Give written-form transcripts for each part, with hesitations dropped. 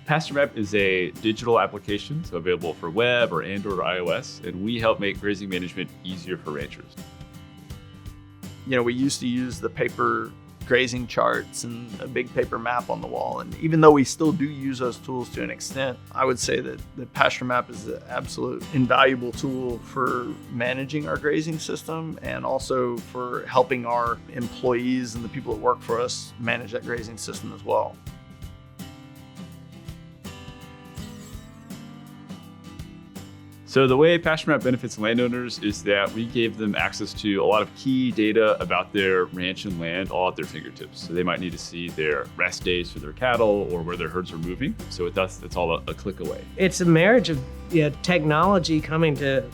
Pasture Map is a digital application, so available for web or Android or iOS, and we help make grazing management easier for ranchers. We used to use the paper grazing charts and a big paper map on the wall. And even though we still do use those tools to an extent, I would say that the Pasture Map is an absolute invaluable tool for managing our grazing system and also for helping our employees and the people that work for us manage that grazing system as well. So the way Pasture Map benefits landowners is that we gave them access to a lot of key data about their ranch and land all at their fingertips. So they might need to see their rest days for their cattle or where their herds are moving. So with us, it's all a click away. It's a marriage of technology coming to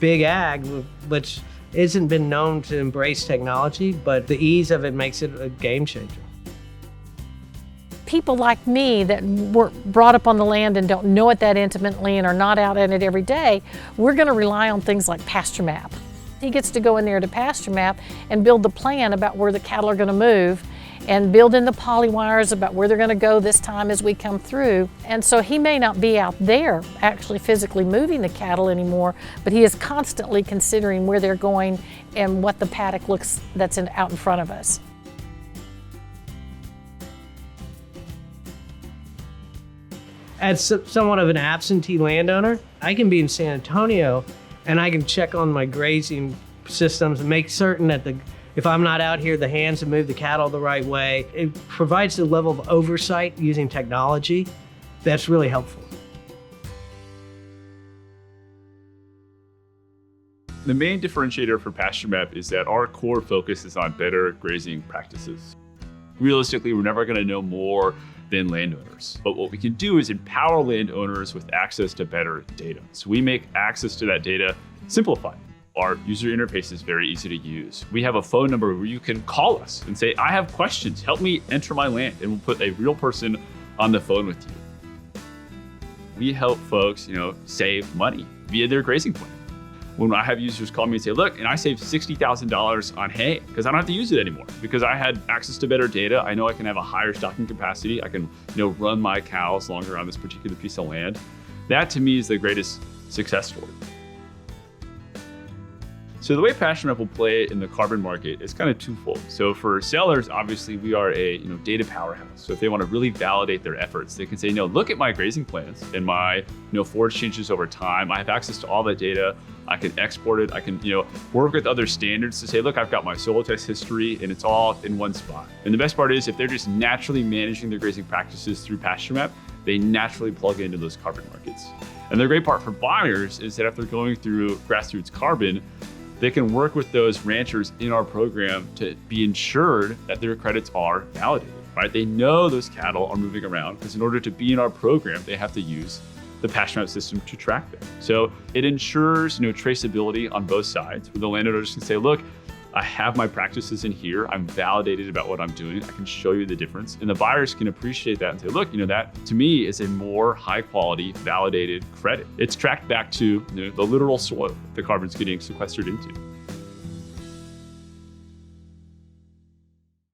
big ag, which isn't been known to embrace technology, but the ease of it makes it a game changer. People like me that were brought up on the land and don't know it that intimately and are not out in it every day, we're going to rely on things like Pasture Map. He gets to go in there to Pasture Map and build the plan about where the cattle are going to move and build in the polywires about where they're going to go this time as we come through. And so he may not be out there actually physically moving the cattle anymore, but he is constantly considering where they're going and what the paddock looks that's out in front of us. As somewhat of an absentee landowner, I can be in San Antonio and I can check on my grazing systems and make certain that if I'm not out here, the hands have moved the cattle the right way. It provides a level of oversight using technology that's really helpful. The main differentiator for Pasture Map is that our core focus is on better grazing practices. Realistically, we're never going to know more than landowners. But what we can do is empower landowners with access to better data. So we make access to that data simplified. Our user interface is very easy to use. We have a phone number where you can call us and say, I have questions, help me enter my land. And we'll put a real person on the phone with you. We help folks, save money via their grazing plan. When I have users call me and say, look, and I saved $60,000 on hay because I don't have to use it anymore because I had access to better data. I know I can have a higher stocking capacity. I can, run my cows longer on this particular piece of land. That to me is the greatest success story. So the way Pasture Map will play in the carbon market is kind of twofold. So for sellers, obviously we are a data powerhouse. So if they want to really validate their efforts, they can say, look at my grazing plans and my forage changes over time. I have access to all that data. I can export it. I can work with other standards to say, look, I've got my soil test history and it's all in one spot. And the best part is if they're just naturally managing their grazing practices through Pasture Map, they naturally plug into those carbon markets. And the great part for buyers is that if they're going through grassroots carbon, they can work with those ranchers in our program to be ensured that their credits are validated, right? They know those cattle are moving around because in order to be in our program, they have to use the Pasture Map system to track them. So it ensures traceability on both sides where the landowners can say, look, I have my practices in here. I'm validated about what I'm doing. I can show you the difference. And the buyers can appreciate that and say, look, that to me is a more high quality, validated credit. It's tracked back to the literal soil the carbon's getting sequestered into.